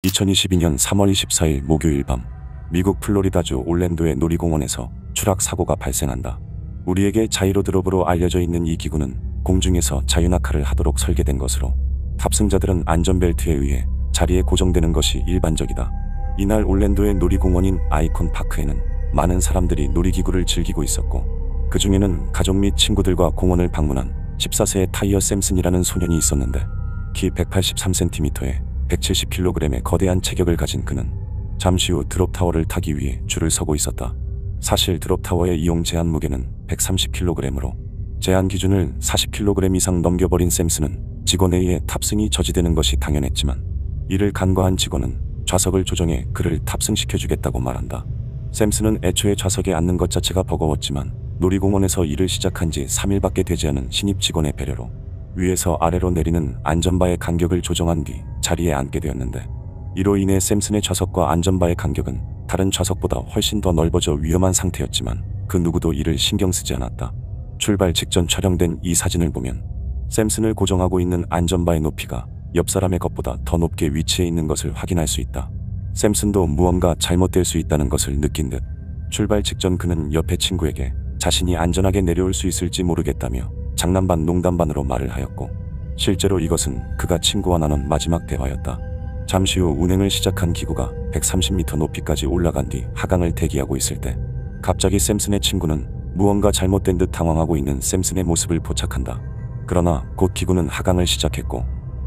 2022년 3월 24일 목요일 밤, 미국 플로리다주 올랜도의 놀이공원에서 추락 사고가 발생한다. 우리에게 자이로드롭으로 알려져 있는 이 기구는 공중에서 자유낙하를 하도록 설계된 것으로 탑승자들은 안전벨트에 의해 자리에 고정되는 것이 일반적이다. 이날 올랜도의 놀이공원인 아이콘 파크에는 많은 사람들이 놀이기구를 즐기고 있었고, 그 중에는 가족 및 친구들과 공원을 방문한 14세의 타이어 샘슨이라는 소년이 있었는데, 키 183cm에 170kg의 거대한 체격을 가진 그는 잠시 후 드롭타워를 타기 위해 줄을 서고 있었다. 사실 드롭타워의 이용 제한 무게는 130kg으로 제한 기준을 40kg 이상 넘겨버린 샘슨은 직원에 의해 탑승이 저지되는 것이 당연했지만, 이를 간과한 직원은 좌석을 조정해 그를 탑승시켜주겠다고 말한다. 샘슨은 애초에 좌석에 앉는 것 자체가 버거웠지만, 놀이공원에서 일을 시작한 지 3일밖에 되지 않은 신입 직원의 배려로 위에서 아래로 내리는 안전바의 간격을 조정한 뒤 자리에 앉게 되었는데, 이로 인해 샘슨의 좌석과 안전바의 간격은 다른 좌석보다 훨씬 더 넓어져 위험한 상태였지만, 그 누구도 이를 신경 쓰지 않았다. 출발 직전 촬영된 이 사진을 보면 샘슨을 고정하고 있는 안전바의 높이가 옆 사람의 것보다 더 높게 위치해 있는 것을 확인할 수 있다. 샘슨도 무언가 잘못될 수 있다는 것을 느낀 듯 출발 직전 그는 옆에 친구에게 자신이 안전하게 내려올 수 있을지 모르겠다며 장난 반 농담 반으로 말을 하였고, 실제로 이것은 그가 친구와 나눈 마지막 대화였다. 잠시 후 운행을 시작한 기구가 130m 높이까지 올라간 뒤 하강을 대기하고 있을 때 갑자기 샘슨의 친구는 무언가 잘못된 듯 당황하고 있는 샘슨의 모습을 포착한다. 그러나 곧 기구는 하강을 시작했고,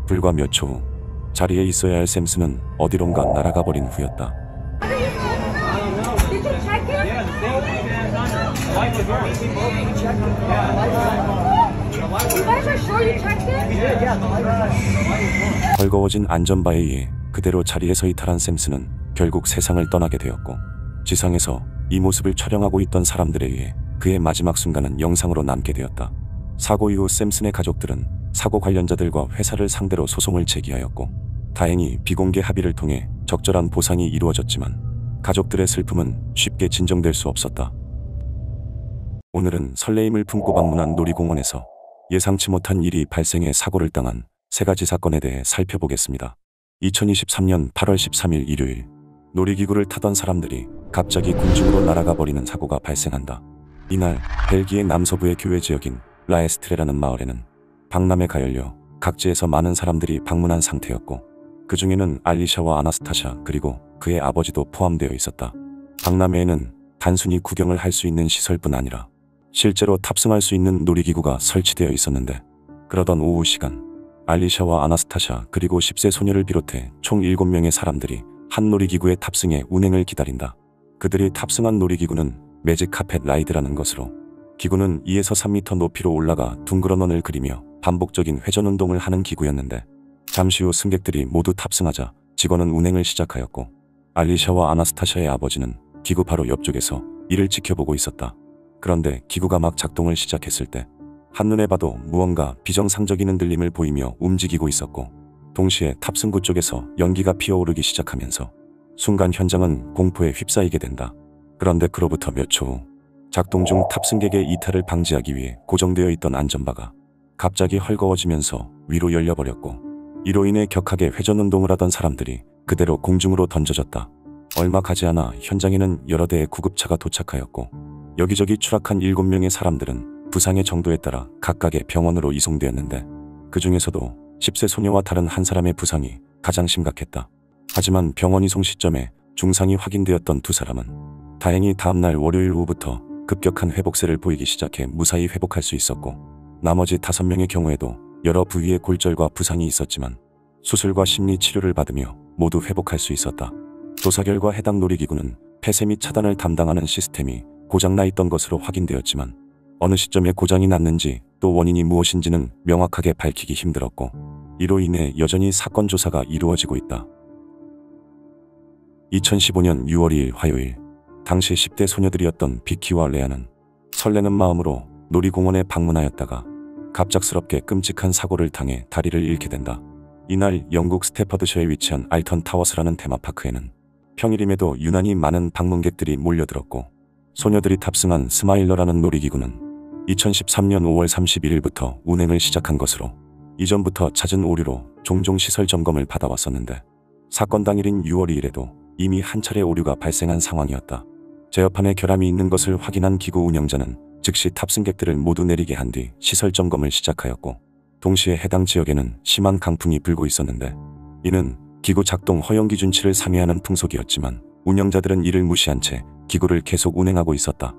불과 몇 초 후 자리에 있어야 할 샘슨은 어디론가 날아가 버린 후였다. 헐거워진 안전바에 의해 그대로 자리에서 이탈한 샘슨은 결국 세상을 떠나게 되었고, 지상에서 이 모습을 촬영하고 있던 사람들에 의해 그의 마지막 순간은 영상으로 남게 되었다. 사고 이후 샘슨의 가족들은 사고 관련자들과 회사를 상대로 소송을 제기하였고, 다행히 비공개 합의를 통해 적절한 보상이 이루어졌지만 가족들의 슬픔은 쉽게 진정될 수 없었다. 오늘은 설레임을 품고 방문한 놀이공원에서 예상치 못한 일이 발생해 사고를 당한 세 가지 사건에 대해 살펴보겠습니다. 2023년 8월 13일 일요일, 놀이기구를 타던 사람들이 갑자기 공중으로 날아가 버리는 사고가 발생한다. 이날 벨기에 남서부의 교외 지역인 라에스트레라는 마을에는 박람회가 열려 각지에서 많은 사람들이 방문한 상태였고, 그 중에는 알리샤와 아나스타샤 그리고 그의 아버지도 포함되어 있었다. 박람회에는 단순히 구경을 할 수 있는 시설뿐 아니라 실제로 탑승할 수 있는 놀이기구가 설치되어 있었는데, 그러던 오후 시간, 알리샤와 아나스타샤 그리고 10세 소녀를 비롯해 총 7명의 사람들이 한 놀이기구에 탑승해 운행을 기다린다. 그들이 탑승한 놀이기구는 매직 카펫 라이드라는 것으로, 기구는 2에서 3m 높이로 올라가 둥그런 원을 그리며 반복적인 회전 운동을 하는 기구였는데, 잠시 후 승객들이 모두 탑승하자 직원은 운행을 시작하였고, 알리샤와 아나스타샤의 아버지는 기구 바로 옆쪽에서 이를 지켜보고 있었다. 그런데 기구가 막 작동을 시작했을 때 한눈에 봐도 무언가 비정상적인 흔들림을 보이며 움직이고 있었고, 동시에 탑승구 쪽에서 연기가 피어오르기 시작하면서 순간 현장은 공포에 휩싸이게 된다. 그런데 그로부터 몇 초 후, 작동 중 탑승객의 이탈을 방지하기 위해 고정되어 있던 안전바가 갑자기 헐거워지면서 위로 열려버렸고, 이로 인해 격하게 회전 운동을 하던 사람들이 그대로 공중으로 던져졌다. 얼마 가지 않아 현장에는 여러 대의 구급차가 도착하였고, 여기저기 추락한 7명의 사람들은 부상의 정도에 따라 각각의 병원으로 이송되었는데, 그 중에서도 10세 소녀와 다른 한 사람의 부상이 가장 심각했다. 하지만 병원 이송 시점에 중상이 확인되었던 두 사람은 다행히 다음날 월요일 오후부터 급격한 회복세를 보이기 시작해 무사히 회복할 수 있었고, 나머지 5명의 경우에도 여러 부위의 골절과 부상이 있었지만 수술과 심리 치료를 받으며 모두 회복할 수 있었다. 조사 결과 해당 놀이기구는 폐쇄 및 차단을 담당하는 시스템이 고장나 있던 것으로 확인되었지만, 어느 시점에 고장이 났는지 또 원인이 무엇인지는 명확하게 밝히기 힘들었고, 이로 인해 여전히 사건 조사가 이루어지고 있다. 2015년 6월 2일 화요일, 당시 10대 소녀들이었던 비키와 레아는 설레는 마음으로 놀이공원에 방문하였다가 갑작스럽게 끔찍한 사고를 당해 다리를 잃게 된다. 이날 영국 스태퍼드셔에 위치한 알턴 타워스라는 테마파크에는 평일임에도 유난히 많은 방문객들이 몰려들었고, 소녀들이 탑승한 스마일러라는 놀이기구는 2013년 5월 31일부터 운행을 시작한 것으로, 이전부터 잦은 오류로 종종 시설 점검을 받아왔었는데, 사건 당일인 6월 2일에도 이미 한 차례 오류가 발생한 상황이었다. 제어판에 결함이 있는 것을 확인한 기구 운영자는 즉시 탑승객들을 모두 내리게 한 뒤 시설 점검을 시작하였고, 동시에 해당 지역에는 심한 강풍이 불고 있었는데 이는 기구 작동 허용 기준치를 상회하는 풍속이었지만 운영자들은 이를 무시한 채 기구를 계속 운행하고 있었다.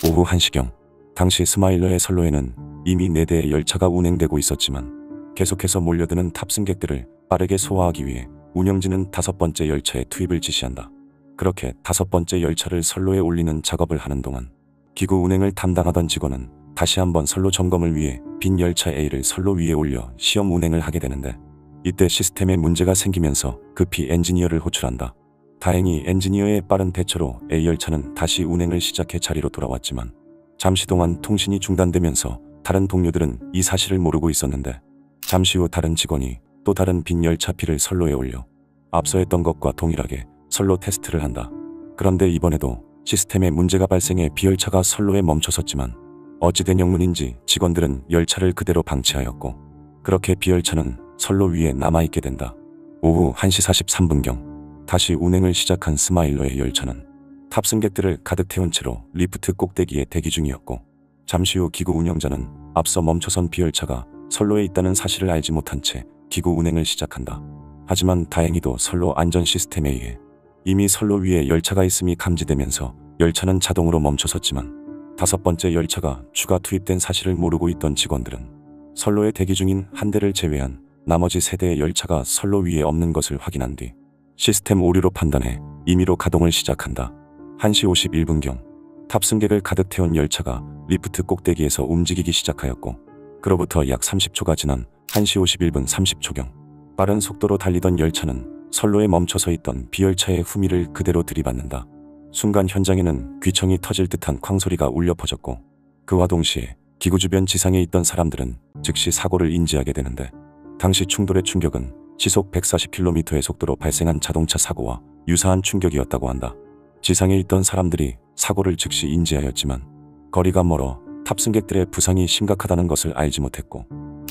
오후 1시경 당시 스마일러의 선로에는 이미 4대의 열차가 운행되고 있었지만 계속해서 몰려드는 탑승객들을 빠르게 소화하기 위해 운영진은 5번째 열차에 투입을 지시한다. 그렇게 5번째 열차를 선로에 올리는 작업을 하는 동안 기구 운행을 담당하던 직원은 다시 한번 선로 점검을 위해 빈 열차 A를 선로 위에 올려 시험 운행을 하게 되는데, 이때 시스템에 문제가 생기면서 급히 엔지니어를 호출한다. 다행히 엔지니어의 빠른 대처로 A 열차는 다시 운행을 시작해 자리로 돌아왔지만 잠시 동안 통신이 중단되면서 다른 동료들은 이 사실을 모르고 있었는데, 잠시 후 다른 직원이 또 다른 빈 열차 B를 선로에 올려 앞서 했던 것과 동일하게 선로 테스트를 한다. 그런데 이번에도 시스템에 문제가 발생해 B열차가 선로에 멈춰섰지만 어찌된 영문인지 직원들은 열차를 그대로 방치하였고, 그렇게 B열차는 선로 위에 남아있게 된다. 오후 1시 43분경 다시 운행을 시작한 스마일러의 열차는 탑승객들을 가득 태운 채로 리프트 꼭대기에 대기 중이었고, 잠시 후 기구 운영자는 앞서 멈춰선 B열차가 선로에 있다는 사실을 알지 못한 채 기구 운행을 시작한다. 하지만 다행히도 선로 안전 시스템에 의해 이미 선로 위에 열차가 있음이 감지되면서 열차는 자동으로 멈춰섰지만 5번째 열차가 추가 투입된 사실을 모르고 있던 직원들은 선로에 대기 중인 한 대를 제외한 나머지 3대의 열차가 선로 위에 없는 것을 확인한 뒤 시스템 오류로 판단해 임의로 가동을 시작한다. 1시 51분경 탑승객을 가득 태운 열차가 리프트 꼭대기에서 움직이기 시작하였고, 그로부터 약 30초가 지난 1시 51분 30초경 빠른 속도로 달리던 열차는 선로에 멈춰서 있던 B열차의 후미를 그대로 들이받는다. 순간 현장에는 귀청이 터질 듯한 쾅소리가 울려 퍼졌고, 그와 동시에 기구 주변 지상에 있던 사람들은 즉시 사고를 인지하게 되는데, 당시 충돌의 충격은 시속 140km의 속도로 발생한 자동차 사고와 유사한 충격이었다고 한다. 지상에 있던 사람들이 사고를 즉시 인지하였지만 거리가 멀어 탑승객들의 부상이 심각하다는 것을 알지 못했고,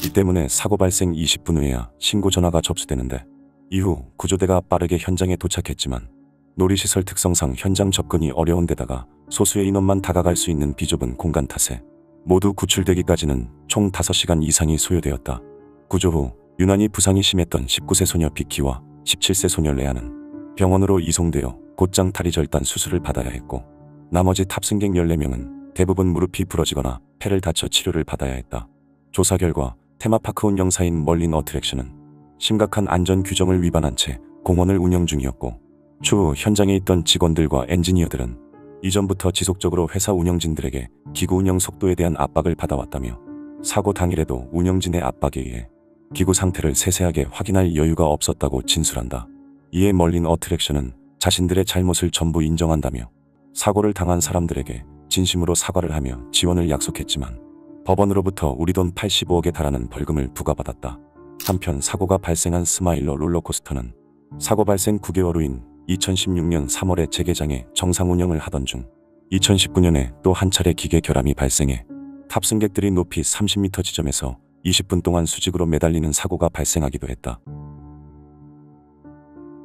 이 때문에 사고 발생 20분 후에야 신고 전화가 접수되는데, 이후 구조대가 빠르게 현장에 도착했지만 놀이시설 특성상 현장 접근이 어려운 데다가 소수의 인원만 다가갈 수 있는 비좁은 공간 탓에 모두 구출되기까지는 총 5시간 이상이 소요되었다. 구조 후 유난히 부상이 심했던 19세 소녀 비키와 17세 소녀 레아는 병원으로 이송되어 곧장 다리 절단 수술을 받아야 했고, 나머지 탑승객 14명은 대부분 무릎이 부러지거나 폐를 다쳐 치료를 받아야 했다. 조사 결과 테마파크 운영사인 멀린 어트랙션은 심각한 안전 규정을 위반한 채 공원을 운영 중이었고, 추후 현장에 있던 직원들과 엔지니어들은 이전부터 지속적으로 회사 운영진들에게 기구 운영 속도에 대한 압박을 받아왔다며, 사고 당일에도 운영진의 압박에 의해 기구 상태를 세세하게 확인할 여유가 없었다고 진술한다. 이에 멀린 어트랙션은 자신들의 잘못을 전부 인정한다며 사고를 당한 사람들에게 진심으로 사과를 하며 지원을 약속했지만 법원으로부터 우리 돈 85억에 달하는 벌금을 부과받았다. 한편 사고가 발생한 스마일러 롤러코스터는 사고 발생 9개월 후인 2016년 3월에 재개장해 정상 운영을 하던 중 2019년에 또 한 차례 기계 결함이 발생해 탑승객들이 높이 30m 지점에서 20분 동안 수직으로 매달리는 사고가 발생하기도 했다.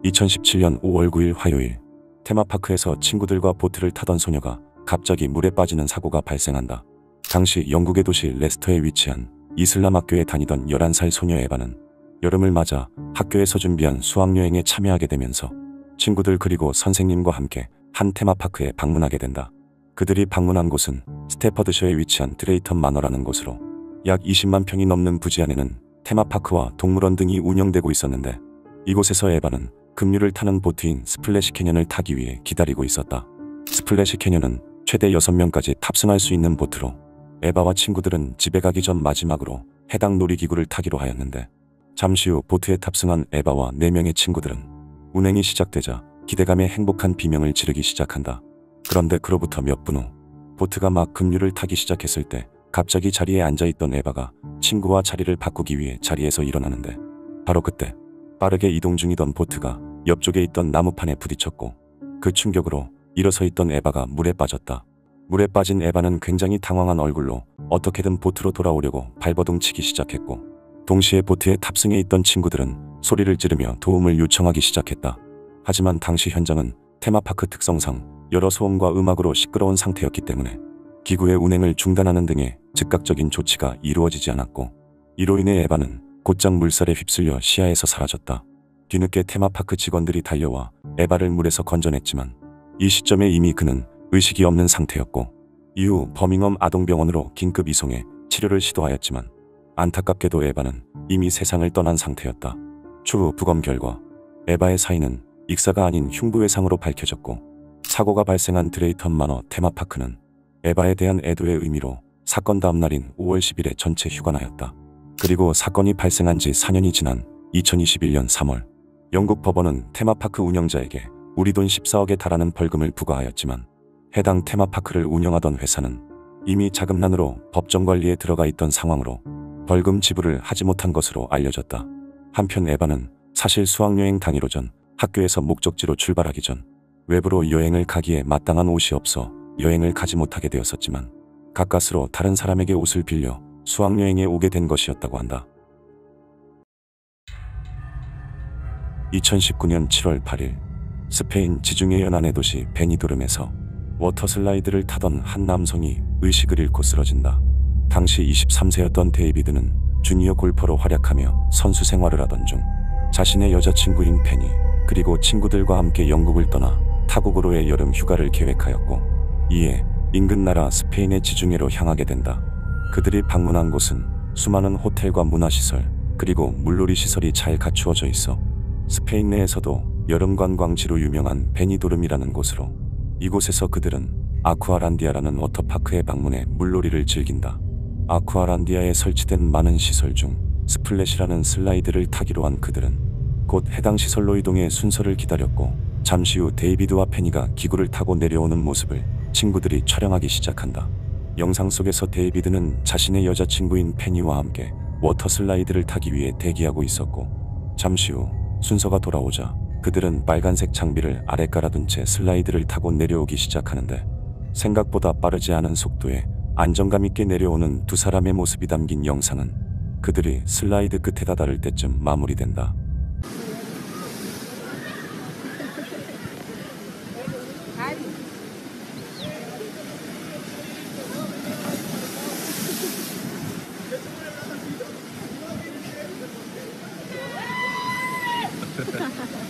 2017년 5월 9일 화요일, 테마파크에서 친구들과 보트를 타던 소녀가 갑자기 물에 빠지는 사고가 발생한다. 당시 영국의 도시 레스터에 위치한 이슬람 학교에 다니던 11살 소녀 에바는 여름을 맞아 학교에서 준비한 수학여행에 참여하게 되면서 친구들 그리고 선생님과 함께 한 테마파크에 방문하게 된다. 그들이 방문한 곳은 스태퍼드셔에 위치한 드레이턴 마너라는 곳으로 약 20만 평이 넘는 부지 안에는 테마파크와 동물원 등이 운영되고 있었는데, 이곳에서 에바는 급류를 타는 보트인 스플래시 캐년을 타기 위해 기다리고 있었다. 스플래시 캐년은 최대 6명까지 탑승할 수 있는 보트로 에바와 친구들은 집에 가기 전 마지막으로 해당 놀이기구를 타기로 하였는데, 잠시 후 보트에 탑승한 에바와 4명의 친구들은 운행이 시작되자 기대감에 행복한 비명을 지르기 시작한다. 그런데 그로부터 몇 분 후 보트가 막 급류를 타기 시작했을 때 갑자기 자리에 앉아있던 에바가 친구와 자리를 바꾸기 위해 자리에서 일어나는데, 바로 그때 빠르게 이동 중이던 보트가 옆쪽에 있던 나무판에 부딪혔고, 그 충격으로 일어서 있던 에바가 물에 빠졌다. 물에 빠진 에바는 굉장히 당황한 얼굴로 어떻게든 보트로 돌아오려고 발버둥 치기 시작했고, 동시에 보트에 탑승해 있던 친구들은 소리를 지르며 도움을 요청하기 시작했다. 하지만 당시 현장은 테마파크 특성상 여러 소음과 음악으로 시끄러운 상태였기 때문에 기구의 운행을 중단하는 등의 즉각적인 조치가 이루어지지 않았고, 이로 인해 에바는 곧장 물살에 휩쓸려 시야에서 사라졌다. 뒤늦게 테마파크 직원들이 달려와 에바를 물에서 건져냈지만 이 시점에 이미 그는 의식이 없는 상태였고, 이후 버밍엄 아동병원으로 긴급 이송해 치료를 시도하였지만 안타깝게도 에바는 이미 세상을 떠난 상태였다. 추후 부검 결과 에바의 사인은 익사가 아닌 흉부외상으로 밝혀졌고, 사고가 발생한 드레이턴 마너 테마파크는 에바에 대한 애도의 의미로 사건 다음 날인 5월 10일에 전체 휴관하였다. 그리고 사건이 발생한 지 4년이 지난 2021년 3월 영국 법원은 테마파크 운영자에게 우리 돈 14억에 달하는 벌금을 부과하였지만, 해당 테마파크를 운영하던 회사는 이미 자금난으로 법정 관리에 들어가 있던 상황으로 벌금 지불을 하지 못한 것으로 알려졌다. 한편 에바는 사실 수학여행 당일 오전 학교에서 목적지로 출발하기 전 외부로 여행을 가기에 마땅한 옷이 없어 여행을 가지 못하게 되었었지만, 가까스로 다른 사람에게 옷을 빌려 수학여행에 오게 된 것이었다고 한다. 2019년 7월 8일 스페인 지중해 연안의 도시 베니도름에서 워터슬라이드를 타던 한 남성이 의식을 잃고 쓰러진다. 당시 23세였던 데이비드는 주니어 골퍼로 활약하며 선수 생활을 하던 중 자신의 여자친구인 페니 그리고 친구들과 함께 영국을 떠나 타국으로의 여름 휴가를 계획하였고, 이에 인근 나라 스페인의 지중해로 향하게 된다. 그들이 방문한 곳은 수많은 호텔과 문화시설 그리고 물놀이 시설이 잘 갖추어져 있어 스페인 내에서도 여름 관광지로 유명한 베니도름이라는 곳으로, 이곳에서 그들은 아쿠아란디아라는 워터파크에 방문해 물놀이를 즐긴다. 아쿠아란디아에 설치된 많은 시설 중 스플래시라는 슬라이드를 타기로 한 그들은 곧 해당 시설로 이동해 순서를 기다렸고, 잠시 후 데이비드와 페니가 기구를 타고 내려오는 모습을 친구들이 촬영하기 시작한다. 영상 속에서 데이비드는 자신의 여자친구인 페니와 함께 워터슬라이드를 타기 위해 대기하고 있었고, 잠시 후 순서가 돌아오자 그들은 빨간색 장비를 아래 깔아둔 채 슬라이드를 타고 내려오기 시작하는데, 생각보다 빠르지 않은 속도에 안정감 있게 내려오는 두 사람의 모습이 담긴 영상은 그들이 슬라이드 끝에 다다를 때쯤 마무리된다.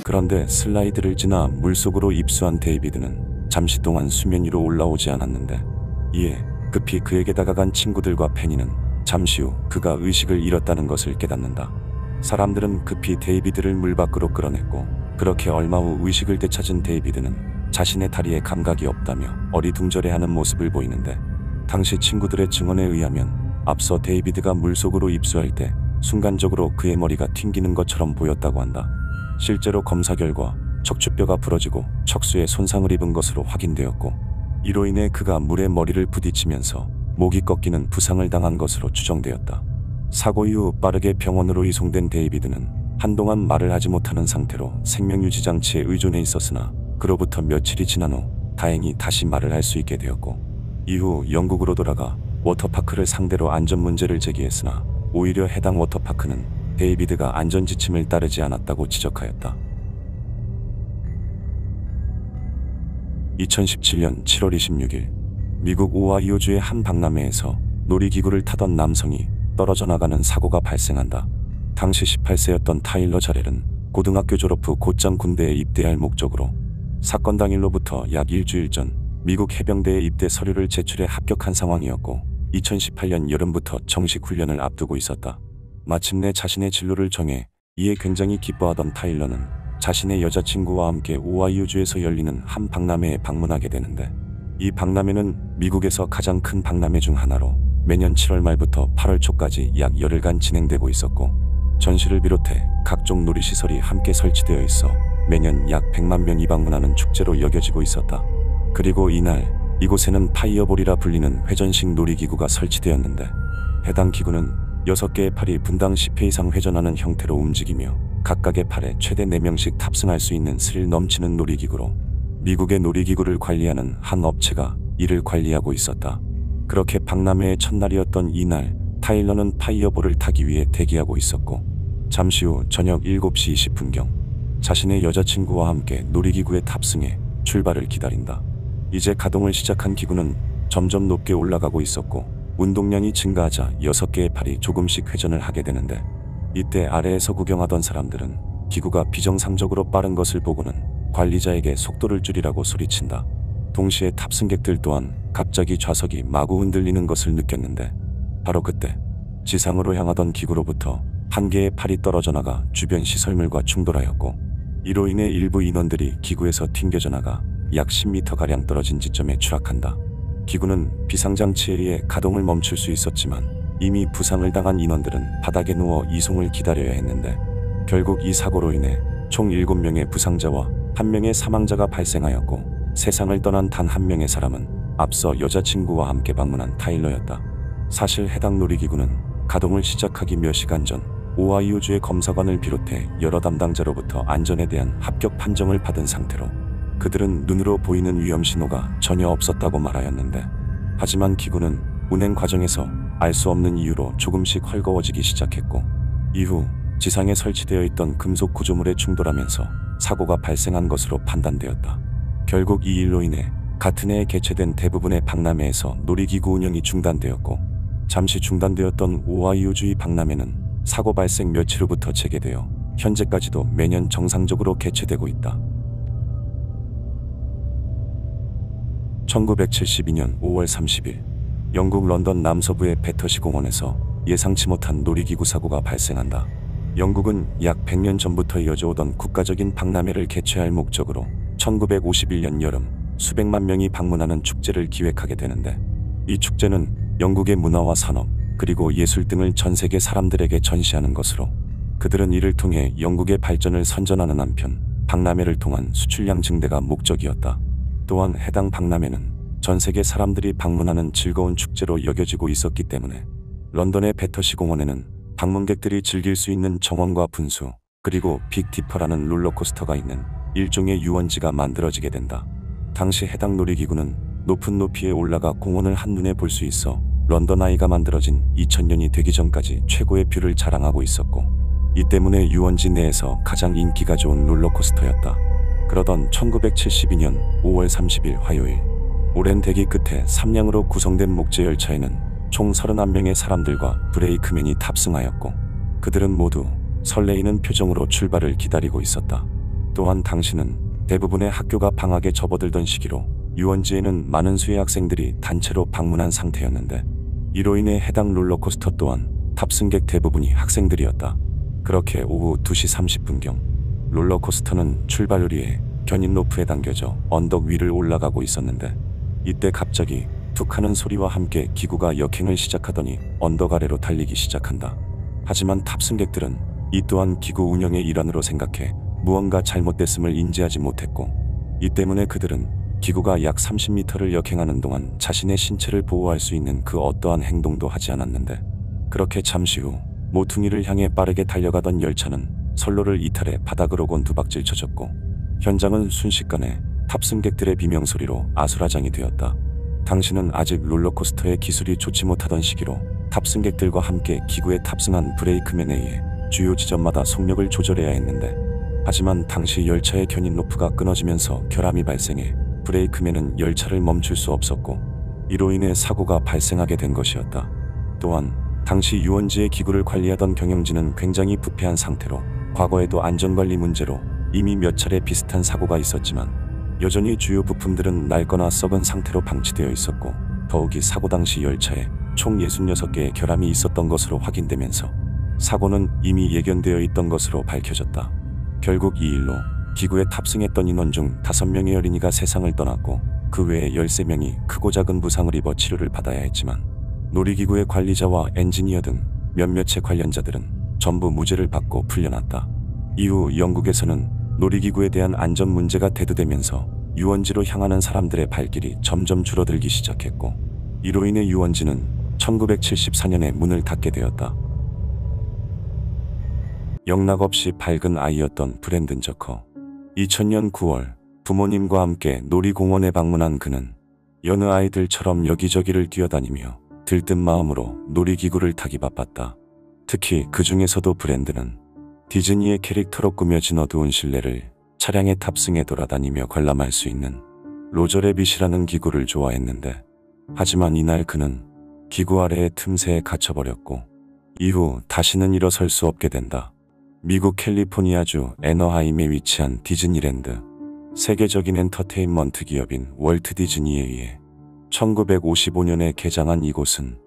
그런데 슬라이드를 지나 물속으로 입수한 데이비드는 잠시 동안 수면 위로 올라오지 않았는데, 이에 급히 그에게 다가간 친구들과 페니는 잠시 후 그가 의식을 잃었다는 것을 깨닫는다. 사람들은 급히 데이비드를 물 밖으로 끌어냈고, 그렇게 얼마 후 의식을 되찾은 데이비드는 자신의 다리에 감각이 없다며 어리둥절해하는 모습을 보이는데, 당시 친구들의 증언에 의하면 앞서 데이비드가 물속으로 입수할 때 순간적으로 그의 머리가 튕기는 것처럼 보였다고 한다. 실제로 검사 결과 척추뼈가 부러지고 척수에 손상을 입은 것으로 확인되었고, 이로 인해 그가 물에 머리를 부딪히면서 목이 꺾이는 부상을 당한 것으로 추정되었다. 사고 이후 빠르게 병원으로 이송된 데이비드는 한동안 말을 하지 못하는 상태로 생명유지 장치에 의존해 있었으나, 그로부터 며칠이 지난 후 다행히 다시 말을 할 수 있게 되었고, 이후 영국으로 돌아가 워터파크를 상대로 안전 문제를 제기했으나 오히려 해당 워터파크는 데이비드가 안전지침을 따르지 않았다고 지적하였다. 2017년 7월 26일 미국 오하이오주의 한 박람회에서 놀이기구를 타던 남성이 떨어져 나가는 사고가 발생한다. 당시 18세였던 타일러 자렐은 고등학교 졸업 후 곧장 군대에 입대할 목적으로 사건 당일로부터 약 일주일 전 미국 해병대에 입대 서류를 제출해 합격한 상황이었고, 2018년 여름부터 정식 훈련을 앞두고 있었다. 마침내 자신의 진로를 정해 이에 굉장히 기뻐하던 타일러는 자신의 여자친구와 함께 오하이오주에서 열리는 한 박람회에 방문하게 되는데, 이 박람회는 미국에서 가장 큰 박람회 중 하나로 매년 7월 말부터 8월 초까지 약 열흘간 진행되고 있었고, 전시를 비롯해 각종 놀이시설이 함께 설치되어 있어 매년 약 100만 명이 방문하는 축제로 여겨지고 있었다. 그리고 이날 이곳에는 파이어볼이라 불리는 회전식 놀이기구가 설치되었는데, 해당 기구는 6개의 팔이 분당 10회 이상 회전하는 형태로 움직이며 각각의 팔에 최대 4명씩 탑승할 수 있는 스릴 넘치는 놀이기구로, 미국의 놀이기구를 관리하는 한 업체가 이를 관리하고 있었다. 그렇게 박람회의 첫날이었던 이날 타일러는 파이어볼을 타기 위해 대기하고 있었고, 잠시 후 저녁 7시 20분경 자신의 여자친구와 함께 놀이기구에 탑승해 출발을 기다린다. 이제 가동을 시작한 기구는 점점 높게 올라가고 있었고 운동량이 증가하자 6개의 팔이 조금씩 회전을 하게 되는데, 이때 아래에서 구경하던 사람들은 기구가 비정상적으로 빠른 것을 보고는 관리자에게 속도를 줄이라고 소리친다. 동시에 탑승객들 또한 갑자기 좌석이 마구 흔들리는 것을 느꼈는데, 바로 그때 지상으로 향하던 기구로부터 한 개의 팔이 떨어져 나가 주변 시설물과 충돌하였고, 이로 인해 일부 인원들이 기구에서 튕겨져 나가 약 10m가량 떨어진 지점에 추락한다. 기구는 비상장치에 의해 가동을 멈출 수 있었지만 이미 부상을 당한 인원들은 바닥에 누워 이송을 기다려야 했는데, 결국 이 사고로 인해 총 7명의 부상자와 1명의 사망자가 발생하였고, 세상을 떠난 단 1명의 사람은 앞서 여자친구와 함께 방문한 타일러였다. 사실 해당 놀이기구는 가동을 시작하기 몇 시간 전 오하이오주의 검사관을 비롯해 여러 담당자로부터 안전에 대한 합격 판정을 받은 상태로 그들은 눈으로 보이는 위험 신호가 전혀 없었다고 말하였는데, 하지만 기구는 운행 과정에서 알 수 없는 이유로 조금씩 헐거워지기 시작했고, 이후 지상에 설치되어 있던 금속 구조물에 충돌하면서 사고가 발생한 것으로 판단되었다. 결국 이 일로 인해 같은 해에 개최된 대부분의 박람회에서 놀이기구 운영이 중단되었고, 잠시 중단되었던 오하이오주의 박람회는 사고 발생 며칠 후부터 재개되어 현재까지도 매년 정상적으로 개최되고 있다. 1972년 5월 30일 영국 런던 남서부의 배터시 공원에서 예상치 못한 놀이기구 사고가 발생한다. 영국은 약 100년 전부터 이어져 오던 국가적인 박람회를 개최할 목적으로 1951년 여름 수백만 명이 방문하는 축제를 기획하게 되는데, 이 축제는 영국의 문화와 산업 그리고 예술 등을 전 세계 사람들에게 전시하는 것으로, 그들은 이를 통해 영국의 발전을 선전하는 한편 박람회를 통한 수출량 증대가 목적이었다. 또한 해당 박람회는 전 세계 사람들이 방문하는 즐거운 축제로 여겨지고 있었기 때문에 런던의 배터시 공원에는 방문객들이 즐길 수 있는 정원과 분수, 그리고 빅디퍼라는 롤러코스터가 있는 일종의 유원지가 만들어지게 된다. 당시 해당 놀이기구는 높은 높이에 올라가 공원을 한눈에 볼 수 있어 런던 아이가 만들어진 2000년이 되기 전까지 최고의 뷰를 자랑하고 있었고, 이 때문에 유원지 내에서 가장 인기가 좋은 롤러코스터였다. 그러던 1972년 5월 30일 화요일, 오랜 대기 끝에 3량으로 구성된 목재 열차에는 총 31명의 사람들과 브레이크맨이 탑승하였고, 그들은 모두 설레이는 표정으로 출발을 기다리고 있었다. 또한 당시는 대부분의 학교가 방학에 접어들던 시기로 유원지에는 많은 수의 학생들이 단체로 방문한 상태였는데, 이로 인해 해당 롤러코스터 또한 탑승객 대부분이 학생들이었다. 그렇게 오후 2시 30분경 롤러코스터는 출발 의리에 견인 로프에 당겨져 언덕 위를 올라가고 있었는데, 이때 갑자기 툭 하는 소리와 함께 기구가 역행을 시작하더니 언덕 아래로 달리기 시작한다. 하지만 탑승객들은 이 또한 기구 운영의 일환으로 생각해 무언가 잘못됐음을 인지하지 못했고, 이 때문에 그들은 기구가 약 30m를 역행하는 동안 자신의 신체를 보호할 수 있는 그 어떠한 행동도 하지 않았는데, 그렇게 잠시 후 모퉁이를 향해 빠르게 달려가던 열차는 선로를 이탈해 바닥으로 곤 두박질 쳐졌고, 현장은 순식간에 탑승객들의 비명소리로 아수라장이 되었다. 당시는 아직 롤러코스터의 기술이 좋지 못하던 시기로 탑승객들과 함께 기구에 탑승한 브레이크맨에 의해 주요 지점마다 속력을 조절해야 했는데, 하지만 당시 열차의 견인 로프가 끊어지면서 결함이 발생해 브레이크맨은 열차를 멈출 수 없었고, 이로 인해 사고가 발생하게 된 것이었다. 또한 당시 유원지의 기구를 관리하던 경영진은 굉장히 부패한 상태로 과거에도 안전관리 문제로 이미 몇 차례 비슷한 사고가 있었지만 여전히 주요 부품들은 낡거나 썩은 상태로 방치되어 있었고, 더욱이 사고 당시 열차에 총 66개의 결함이 있었던 것으로 확인되면서 사고는 이미 예견되어 있던 것으로 밝혀졌다. 결국 이 일로 기구에 탑승했던 인원 중 5명의 어린이가 세상을 떠났고, 그 외에 13명이 크고 작은 부상을 입어 치료를 받아야 했지만, 놀이기구의 관리자와 엔지니어 등 몇몇의 관련자들은 전부 무죄를 받고 풀려났다. 이후 영국에서는 놀이기구에 대한 안전 문제가 대두되면서 유원지로 향하는 사람들의 발길이 점점 줄어들기 시작했고, 이로 인해 유원지는 1974년에 문을 닫게 되었다. 영락없이 밝은 아이였던 브랜든 저커. 2000년 9월 부모님과 함께 놀이공원에 방문한 그는 여느 아이들처럼 여기저기를 뛰어다니며 들뜬 마음으로 놀이기구를 타기 바빴다. 특히 그 중에서도 브랜든은 디즈니의 캐릭터로 꾸며진 어두운 실내를 차량에 탑승해 돌아다니며 관람할 수 있는 로저 래빗이라는 기구를 좋아했는데, 하지만 이날 그는 기구 아래의 틈새에 갇혀버렸고 이후 다시는 일어설 수 없게 된다. 미국 캘리포니아주 애너하임에 위치한 디즈니랜드, 세계적인 엔터테인먼트 기업인 월트 디즈니에 의해 1955년에 개장한 이곳은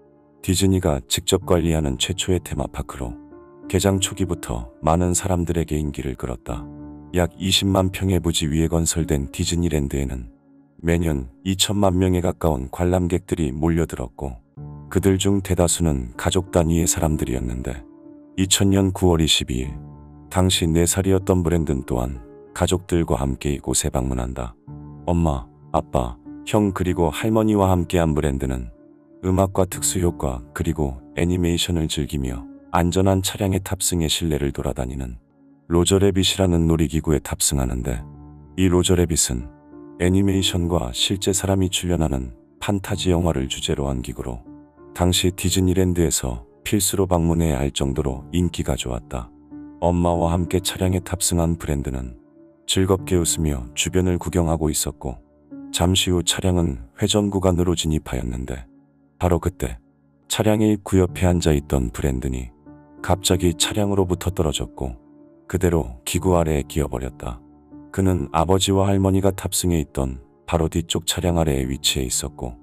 디즈니가 직접 관리하는 최초의 테마파크로 개장 초기부터 많은 사람들에게 인기를 끌었다. 약 20만 평의 부지 위에 건설된 디즈니랜드에는 매년 2천만 명에 가까운 관람객들이 몰려들었고, 그들 중 대다수는 가족 단위의 사람들이었는데 2000년 9월 22일 당시 4살이었던 브랜든 또한 가족들과 함께 이곳에 방문한다. 엄마, 아빠, 형 그리고 할머니와 함께한 브랜드는 음악과 특수효과 그리고 애니메이션을 즐기며 안전한 차량에 탑승해 실내를 돌아다니는 로저 래빗이라는 놀이기구에 탑승하는데, 이 로저 래빗은 애니메이션과 실제 사람이 출연하는 판타지 영화를 주제로 한 기구로 당시 디즈니랜드에서 필수로 방문해야 할 정도로 인기가 좋았다. 엄마와 함께 차량에 탑승한 브랜드는 즐겁게 웃으며 주변을 구경하고 있었고, 잠시 후 차량은 회전 구간으로 진입하였는데, 바로 그때 차량의 입구 옆에 앉아있던 브랜든이 갑자기 차량으로부터 떨어졌고 그대로 기구 아래에 끼어버렸다. 그는 아버지와 할머니가 탑승해 있던 바로 뒤쪽 차량 아래에 위치해 있었고,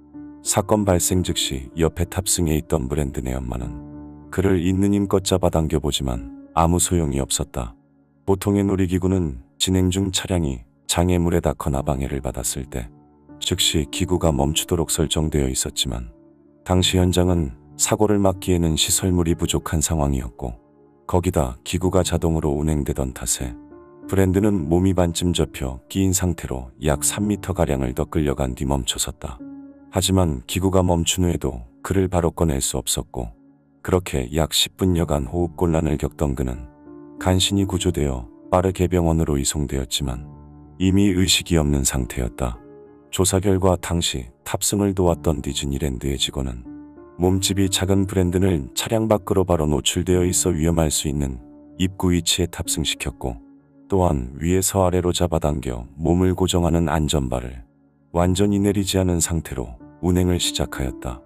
사건 발생 즉시 옆에 탑승해 있던 브랜든의 엄마는 그를 있는 힘껏 잡아당겨보지만 아무 소용이 없었다. 보통의 놀이기구는 진행 중 차량이 장애물에 닿거나 방해를 받았을 때 즉시 기구가 멈추도록 설정되어 있었지만, 당시 현장은 사고를 막기에는 시설물이 부족한 상황이었고, 거기다 기구가 자동으로 운행되던 탓에 브랜드는 몸이 반쯤 접혀 끼인 상태로 약 3m가량을 더 끌려간 뒤 멈춰섰다. 하지만 기구가 멈춘 후에도 그를 바로 꺼낼 수 없었고, 그렇게 약 10분여간 호흡곤란을 겪던 그는 간신히 구조되어 빠르게 병원으로 이송되었지만 이미 의식이 없는 상태였다. 조사 결과 당시 탑승을 도왔던 디즈니랜드의 직원은 몸집이 작은 브랜든을 차량 밖으로 바로 노출되어 있어 위험할 수 있는 입구 위치에 탑승시켰고, 또한 위에서 아래로 잡아당겨 몸을 고정하는 안전바를 완전히 내리지 않은 상태로 운행을 시작하였다.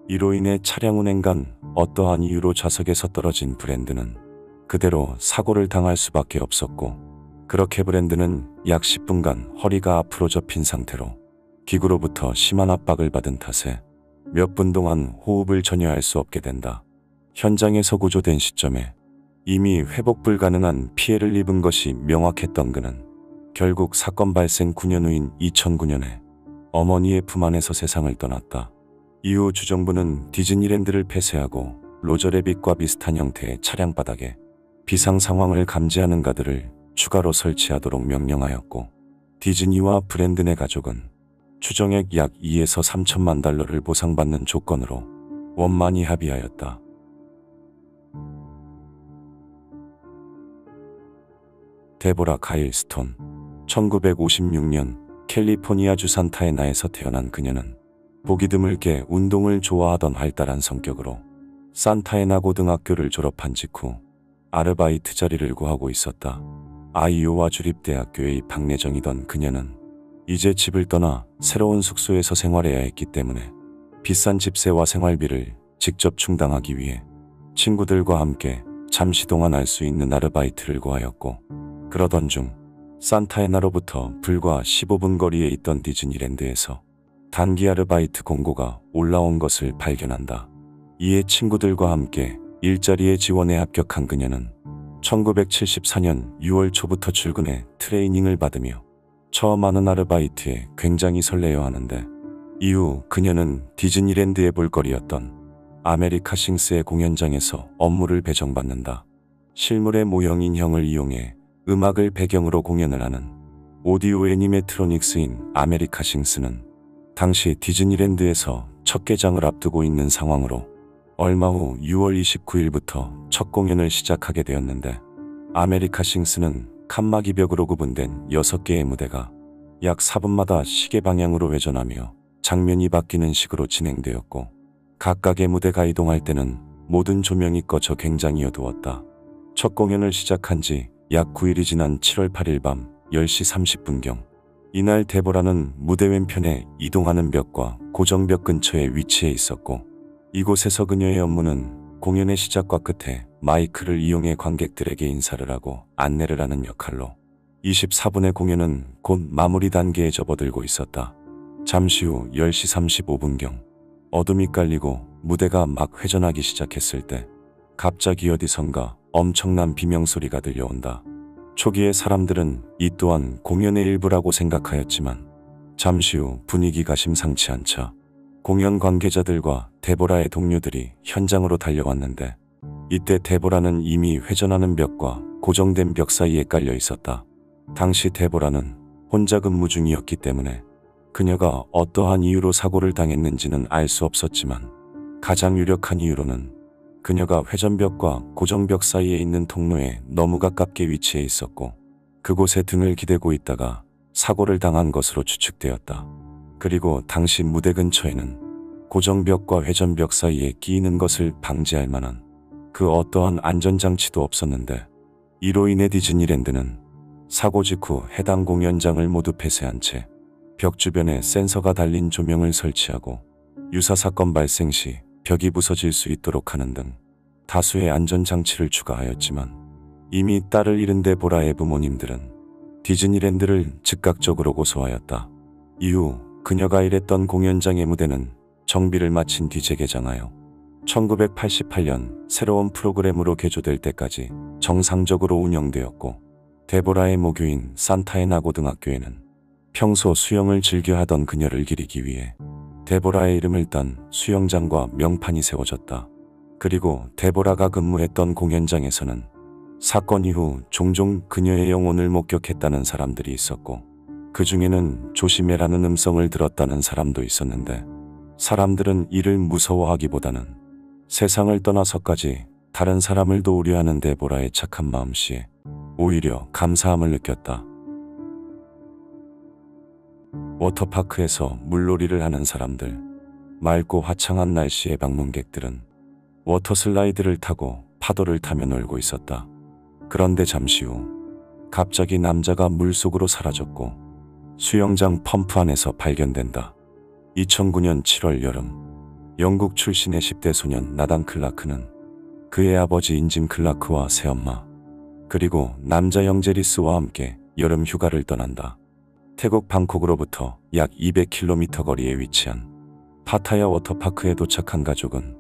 이로 인해 차량 운행간 어떠한 이유로 좌석에서 떨어진 브랜든은 그대로 사고를 당할 수밖에 없었고, 그렇게 브랜든은 약 10분간 허리가 앞으로 접힌 상태로 기구로부터 심한 압박을 받은 탓에 몇 분 동안 호흡을 전혀 할 수 없게 된다. 현장에서 구조된 시점에 이미 회복 불가능한 피해를 입은 것이 명확했던 그는 결국 사건 발생 9년 후인 2009년에 어머니의 품 안에서 세상을 떠났다. 이후 주정부는 디즈니랜드를 폐쇄하고 로저 래빗과 비슷한 형태의 차량 바닥에 비상 상황을 감지하는 가드를 추가로 설치하도록 명령하였고, 디즈니와 브랜든의 가족은 추정액 약 2에서 3천만 달러를 보상받는 조건으로 원만히 합의하였다. 데보라 가일 스톤. 1956년 캘리포니아주 산타에나에서 태어난 그녀는 보기 드물게 운동을 좋아하던 활달한 성격으로 산타에나 고등학교를 졸업한 직후 아르바이트 자리를 구하고 있었다. 아이오와 주립대학교에 입학 예정이던 그녀는 이제 집을 떠나 새로운 숙소에서 생활해야 했기 때문에 비싼 집세와 생활비를 직접 충당하기 위해 친구들과 함께 잠시 동안 할 수 있는 아르바이트를 구하였고, 그러던 중 산타에나로부터 불과 15분 거리에 있던 디즈니랜드에서 단기 아르바이트 공고가 올라온 것을 발견한다. 이에 친구들과 함께 일자리에 지원에 합격한 그녀는 1974년 6월 초부터 출근해 트레이닝을 받으며 처음 하는 아르바이트에 굉장히 설레어 하는데, 이후 그녀는 디즈니랜드의 볼거리였던 아메리카 싱스의 공연장에서 업무를 배정받는다. 실물의 모형 인형을 이용해 음악을 배경으로 공연을 하는 오디오 애니메트로닉스인 아메리카 싱스는 당시 디즈니랜드에서 첫 개장을 앞두고 있는 상황으로 얼마 후 6월 29일부터 첫 공연을 시작하게 되었는데, 아메리카 싱스는 칸막이 벽으로 구분된 6개의 무대가 약 4분마다 시계 방향으로 회전하며 장면이 바뀌는 식으로 진행되었고, 각각의 무대가 이동할 때는 모든 조명이 꺼져 굉장히 어두웠다. 첫 공연을 시작한 지 약 9일이 지난 7월 8일 밤 10시 30분경 이날 데보라는 무대 왼편에 이동하는 벽과 고정벽 근처에 위치해 있었고 이곳에서 그녀의 업무는 공연의 시작과 끝에 마이크를 이용해 관객들에게 인사를 하고 안내를 하는 역할로 24분의 공연은 곧 마무리 단계에 접어들고 있었다. 잠시 후 10시 35분경 어둠이 깔리고 무대가 막 회전하기 시작했을 때 갑자기 어디선가 엄청난 비명소리가 들려온다. 초기에 사람들은 이 또한 공연의 일부라고 생각하였지만 잠시 후 분위기가 심상치 않자 공연 관계자들과 데보라의 동료들이 현장으로 달려왔는데 이때 데보라는 이미 회전하는 벽과 고정된 벽 사이에 깔려 있었다. 당시 데보라는 혼자 근무 중이었기 때문에 그녀가 어떠한 이유로 사고를 당했는지는 알 수 없었지만 가장 유력한 이유로는 그녀가 회전벽과 고정벽 사이에 있는 통로에 너무 가깝게 위치해 있었고 그곳에 등을 기대고 있다가 사고를 당한 것으로 추측되었다. 그리고 당시 무대 근처에는 고정벽과 회전벽 사이에 끼이는 것을 방지할 만한 그 어떠한 안전장치도 없었는데 이로 인해 디즈니랜드는 사고 직후 해당 공연장을 모두 폐쇄한 채 벽 주변에 센서가 달린 조명을 설치하고 유사 사건 발생 시 벽이 부서질 수 있도록 하는 등 다수의 안전장치를 추가하였지만 이미 딸을 잃은 데보라의 부모님들은 디즈니랜드를 즉각적으로 고소하였다. 이후 그녀가 일했던 공연장의 무대는 정비를 마친 뒤 재개장하여 1988년 새로운 프로그램으로 개조될 때까지 정상적으로 운영되었고 데보라의 모교인 산타에나 고등학교에는 평소 수영을 즐겨 하던 그녀를 기리기 위해 데보라의 이름을 딴 수영장과 명판이 세워졌다. 그리고 데보라가 근무했던 공연장에서는 사건 이후 종종 그녀의 영혼을 목격했다는 사람들이 있었고 그 중에는 조심해라는 음성을 들었다는 사람도 있었는데 사람들은 이를 무서워하기보다는 세상을 떠나서까지 다른 사람을 도우려 하는 데보라의 착한 마음씨에 오히려 감사함을 느꼈다. 워터파크에서 물놀이를 하는 사람들, 맑고 화창한 날씨의 방문객들은 워터슬라이드를 타고 파도를 타며 놀고 있었다. 그런데 잠시 후 갑자기 남자가 물속으로 사라졌고 수영장 펌프 안에서 발견된다. 2009년 7월 여름 영국 출신의 10대 소년 나단 클라크는 그의 아버지 인짐 클라크와 새엄마 그리고 남자 형제 리스와 함께 여름 휴가를 떠난다. 태국 방콕으로부터 약 200km 거리에 위치한 파타야 워터파크에 도착한 가족은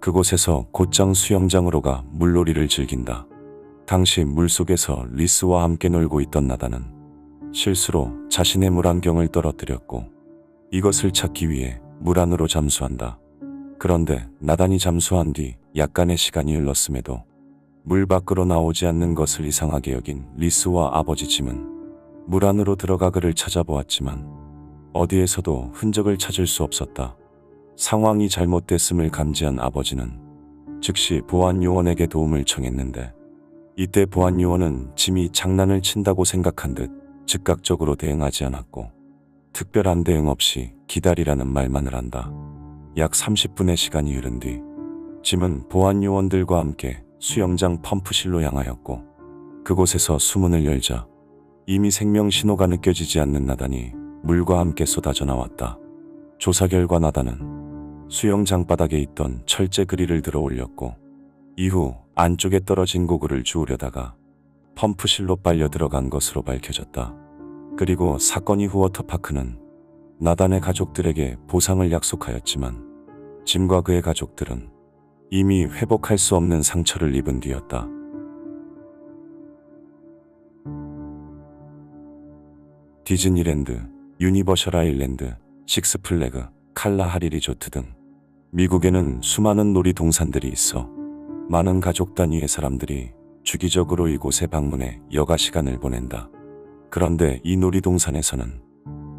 그곳에서 곧장 수영장으로 가 물놀이를 즐긴다. 당시 물속에서 리스와 함께 놀고 있던 나단은 실수로 자신의 물안경을 떨어뜨렸고 이것을 찾기 위해 물 안으로 잠수한다. 그런데 나단이 잠수한 뒤 약간의 시간이 흘렀음에도 물 밖으로 나오지 않는 것을 이상하게 여긴 리스와 아버지 짐은 물 안으로 들어가 그를 찾아보았지만 어디에서도 흔적을 찾을 수 없었다. 상황이 잘못됐음을 감지한 아버지는 즉시 보안요원에게 도움을 청했는데 이때 보안요원은 짐이 장난을 친다고 생각한 듯 즉각적으로 대응하지 않았고 특별한 대응 없이 기다리라는 말만을 한다. 약 30분의 시간이 흐른 뒤 짐은 보안요원들과 함께 수영장 펌프실로 향하였고 그곳에서 수문을 열자 이미 생명 신호가 느껴지지 않는 나단이 물과 함께 쏟아져 나왔다. 조사 결과 나단은 수영장 바닥에 있던 철제 그릴을 들어 올렸고 이후 안쪽에 떨어진 고글을 주우려다가 펌프실로 빨려 들어간 것으로 밝혀졌다. 그리고 사건 이후 워터파크는 나단의 가족들에게 보상을 약속하였지만 짐과 그의 가족들은 이미 회복할 수 없는 상처를 입은 뒤였다. 디즈니랜드, 유니버셜 아일랜드, 식스플래그, 칼라하리 리조트 등 미국에는 수많은 놀이동산들이 있어 많은 가족 단위의 사람들이 주기적으로 이곳에 방문해 여가 시간을 보낸다. 그런데 이 놀이동산에서는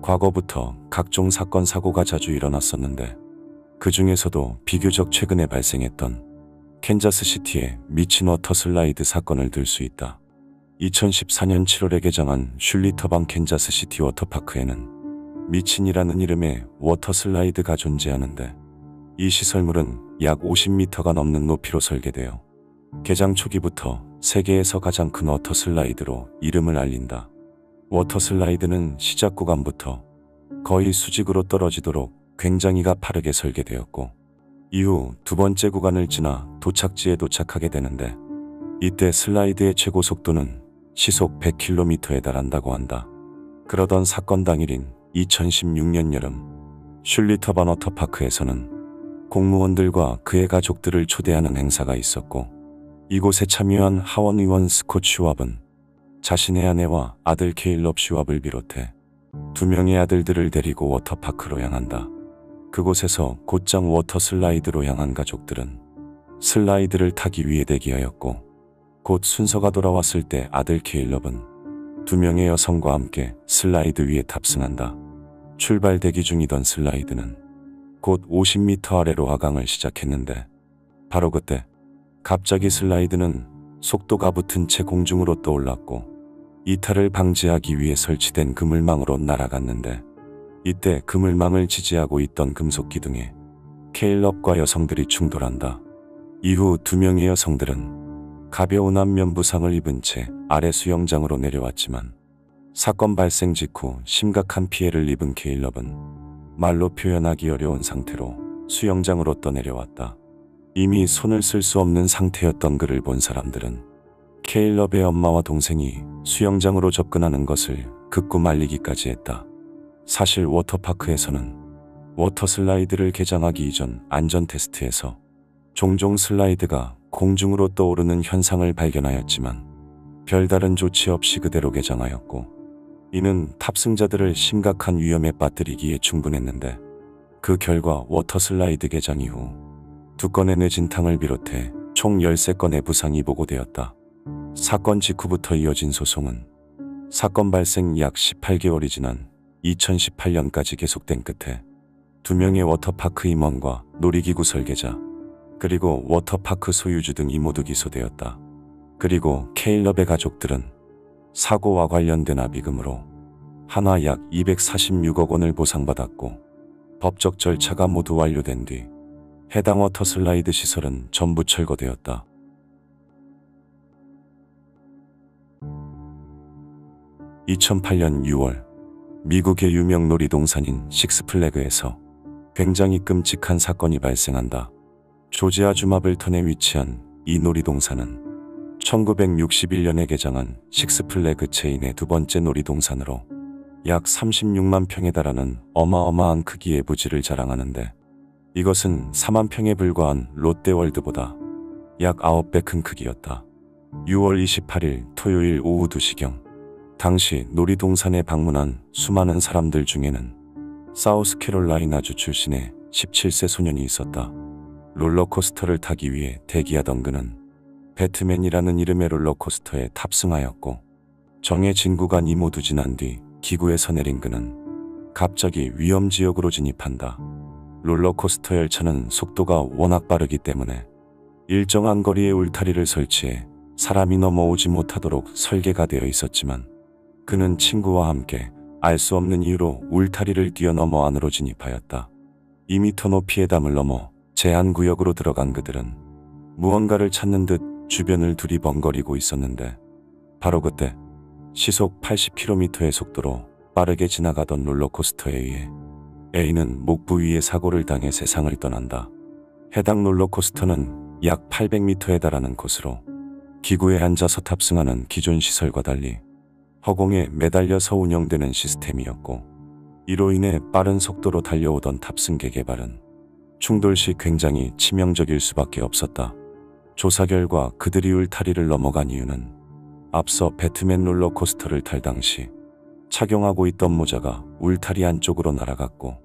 과거부터 각종 사건 사고가 자주 일어났었는데 그 중에서도 비교적 최근에 발생했던 캔자스시티의 미친 워터슬라이드 사건을 들 수 있다. 2014년 7월에 개장한 슐리터방 캔자스시티 워터파크에는 미친이라는 이름의 워터슬라이드가 존재하는데 이 시설물은 약 50m가 넘는 높이로 설계되어 개장 초기부터 세계에서 가장 큰 워터슬라이드로 이름을 알린다. 워터슬라이드는 시작 구간부터 거의 수직으로 떨어지도록 굉장히 가파르게 설계되었고, 이후 두 번째 구간을 지나 도착지에 도착하게 되는데, 이때 슬라이드의 최고 속도는 시속 100km에 달한다고 한다. 그러던 사건 당일인 2016년 여름, 슐리터반 워터파크에서는 공무원들과 그의 가족들을 초대하는 행사가 있었고, 이곳에 참여한 하원 의원 스콧 슈왑은 자신의 아내와 아들 케일럽 슈왑을 비롯해 2명의 아들들을 데리고 워터파크로 향한다. 그곳에서 곧장 워터슬라이드로 향한 가족들은 슬라이드를 타기 위해 대기하였고, 곧 순서가 돌아왔을 때 아들 케일럽은 2명의 여성과 함께 슬라이드 위에 탑승한다. 출발 대기 중이던 슬라이드는 곧 50m 아래로 하강을 시작했는데, 바로 그때 갑자기 슬라이드는 속도가 붙은 채 공중으로 떠올랐고, 이탈을 방지하기 위해 설치된 그물망으로 날아갔는데, 이때 그물망을 지지하고 있던 금속 기둥에 케일럽과 여성들이 충돌한다. 이후 2명의 여성들은 가벼운 안면 부상을 입은 채 아래 수영장으로 내려왔지만, 사건 발생 직후 심각한 피해를 입은 케일럽은 말로 표현하기 어려운 상태로 수영장으로 떠내려왔다. 이미 손을 쓸 수 없는 상태였던 그를 본 사람들은 케일럽의 엄마와 동생이 수영장으로 접근하는 것을 극구 말리기까지 했다. 사실 워터파크에서는 워터슬라이드를 개장하기 이전 안전 테스트에서 종종 슬라이드가 공중으로 떠오르는 현상을 발견하였지만, 별다른 조치 없이 그대로 개장하였고, 이는 탑승자들을 심각한 위험에 빠뜨리기에 충분했는데, 그 결과 워터슬라이드 개장 이후 2건의 뇌진탕을 비롯해 총 13건의 부상이 보고되었다. 사건 직후부터 이어진 소송은 사건 발생 약 18개월이 지난 2018년까지 계속된 끝에 2명의 워터파크 임원과 놀이기구 설계자, 그리고 워터파크 소유주 등이 모두 기소되었다. 그리고 케일럽의 가족들은 사고와 관련된 합의금으로 한화 약 246억 원을 보상받았고, 법적 절차가 모두 완료된 뒤 해당 워터슬라이드 시설은 전부 철거되었다. (2008년 6월) 미국의 유명 놀이동산인 식스플래그에서 굉장히 끔찍한 사건이 발생한다. 조지아 주 마블턴에 위치한 이 놀이동산은 1961년에 개장한 식스플래그 체인의 2번째 놀이동산으로 약 36만 평에 달하는 어마어마한 크기의 부지를 자랑하는데, 이것은 4만 평에 불과한 롯데월드보다 약 9배 큰 크기였다. 6월 28일 토요일 오후 2시경, 당시 놀이동산에 방문한 수많은 사람들 중에는 사우스캐롤라이나주 출신의 17세 소년이 있었다. 롤러코스터를 타기 위해 대기하던 그는 배트맨이라는 이름의 롤러코스터에 탑승하였고, 정해진 구간이 모두 지난 뒤 기구에서 내린 그는 갑자기 위험지역으로 진입한다. 롤러코스터 열차는 속도가 워낙 빠르기 때문에 일정한 거리에 울타리를 설치해 사람이 넘어오지 못하도록 설계가 되어 있었지만, 그는 친구와 함께 알 수 없는 이유로 울타리를 뛰어넘어 안으로 진입하였다. 2m 높이의 담을 넘어 제한구역으로 들어간 그들은 무언가를 찾는 듯 주변을 두리번거리고 있었는데, 바로 그때 시속 80km의 속도로 빠르게 지나가던 롤러코스터에 의해 A는 목부 위에 사고를 당해 세상을 떠난다. 해당 롤러코스터는 약 800m에 달하는 곳으로 기구에 앉아서 탑승하는 기존 시설과 달리 허공에 매달려서 운영되는 시스템이었고, 이로 인해 빠른 속도로 달려오던 탑승객의 발은 충돌 시 굉장히 치명적일 수밖에 없었다. 조사 결과 그들이 울타리를 넘어간 이유는 앞서 배트맨 롤러코스터를 탈 당시 착용하고 있던 모자가 울타리 안쪽으로 날아갔고,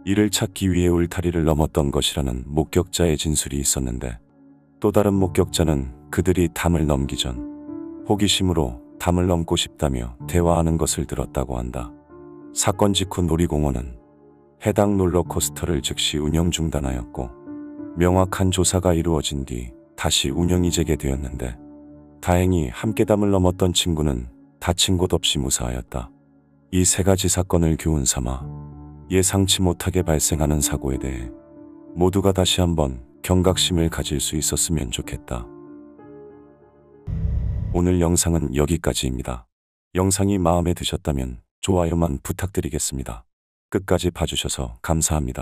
이를 찾기 위해 울타리를 넘었던 것이라는 목격자의 진술이 있었는데, 또 다른 목격자는 그들이 담을 넘기 전 호기심으로 담을 넘고 싶다며 대화하는 것을 들었다고 한다. 사건 직후 놀이공원은 해당 롤러코스터를 즉시 운영 중단하였고, 명확한 조사가 이루어진 뒤 다시 운영이 재개되었는데, 다행히 함께 담을 넘었던 친구는 다친 곳 없이 무사하였다. 이 3가지 사건을 교훈 삼아 예상치 못하게 발생하는 사고에 대해 모두가 다시 한번 경각심을 가질 수 있었으면 좋겠다. 오늘 영상은 여기까지입니다. 영상이 마음에 드셨다면 좋아요만 부탁드리겠습니다. 끝까지 봐주셔서 감사합니다.